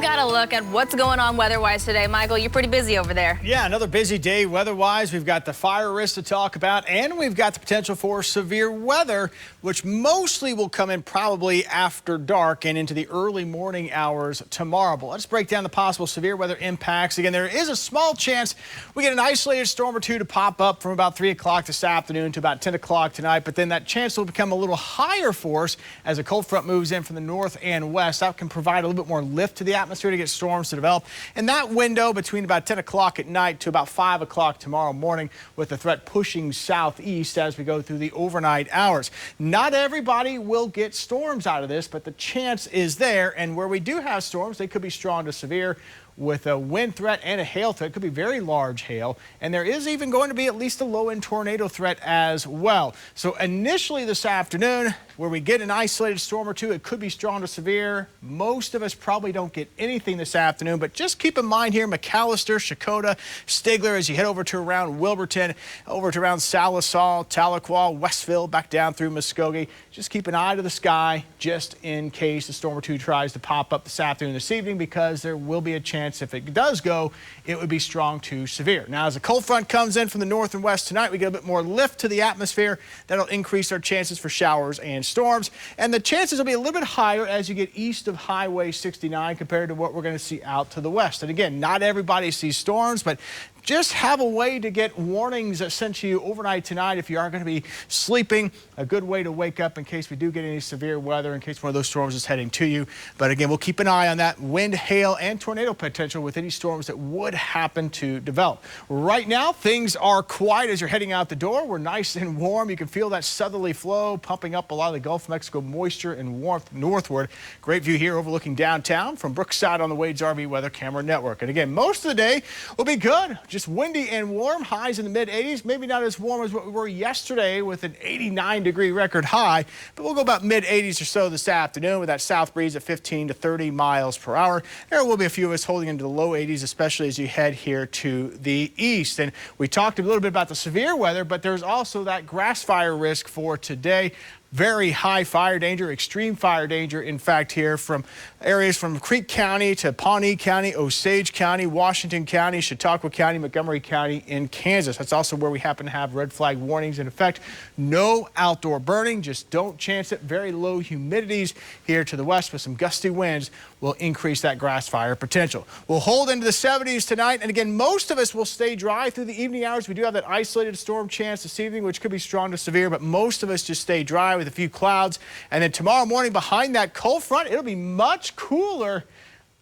got a look at what's going on weather-wise today. Michael, you're pretty busy over there. Yeah, another busy day weather-wise. We've got the fire risk to talk about, and we've got the potential for severe weather, which mostly will come in probably after dark and into the early morning hours tomorrow. But let's break down the possible severe weather impacts. Again, there is a small chance we get an isolated storm or two to pop up from about 3 o'clock this afternoon to about 10 o'clock tonight, but then that chance will become a little higher for us as a cold front moves in from the north and west. That can provide a little bit more lift to the atmosphere to get storms to develop. And that window between about 10 o'clock at night to about 5 o'clock tomorrow morning, with the threat pushing southeast as we go through the overnight hours. Not everybody will get storms out of this, but the chance is there. And where we do have storms, they could be strong to severe, with a wind threat and a hail threat. It could be very large hail, and there is even going to be at least a low-end tornado threat as well. So initially this afternoon, where we get an isolated storm or two, it could be strong to severe. Most of us probably don't get anything this afternoon, but just keep in mind here, McAllister, Shakota, Stigler, as you head over to around Wilburton, over to around Salisal, Tahlequah, Westville, back down through Muskogee. Just keep an eye to the sky just in case a storm or two tries to pop up this afternoon, this evening, because there will be a chance if it does go, it would be strong to severe. Now, as a cold front comes in from the north and west tonight, we get a bit more lift to the atmosphere. That'll increase our chances for showers and storms. And the chances will be a little bit higher as you get east of Highway 69 compared to what we're going to see out to the west. And again, not everybody sees storms, but just have a way to get warnings sent to you overnight tonight if you are going to be sleeping. A good way to wake up in case we do get any severe weather, in case one of those storms is heading to you. But again, we'll keep an eye on that wind, hail, and tornado potential with any storms that would happen to develop. Right now, things are quiet as you're heading out the door. We're nice and warm. You can feel that southerly flow pumping up a lot of the Gulf of Mexico moisture and warmth northward. Great view here overlooking downtown from Brookside on the Wade's RV Weather Camera Network. And again, most of the day will be good. Just windy and warm, highs in the mid-80s. Maybe not as warm as what we were yesterday with an 89-degree record high, but we'll go about mid-80s or so this afternoon with that south breeze at 15 to 30 miles per hour. There will be a few of us holding into the low 80s, especially as you head here to the east. And we talked a little bit about the severe weather, but there's also that grass fire risk for today. Very high fire danger, extreme fire danger, in fact, here from areas from Creek County to Pawnee County, Osage County, Washington County, Chautauqua County, Montgomery County in Kansas. That's also where we happen to have red flag warnings in effect. No outdoor burning, just don't chance it. Very low humidities here to the west with some gusty winds will increase that grass fire potential. We'll hold into the 70s tonight, and again, most of us will stay dry through the evening hours. We do have that isolated storm chance this evening, which could be strong to severe, but most of us just stay dry with a few clouds. And then tomorrow morning, behind that cold front, it'll be much cooler.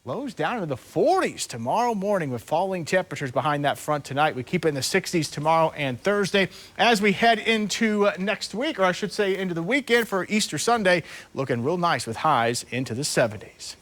Lows down into the 40s tomorrow morning with falling temperatures behind that front tonight. We keep it in the 60s tomorrow and Thursday. As we head into next week, or I should say into the weekend for Easter Sunday, looking real nice with highs into the 70s.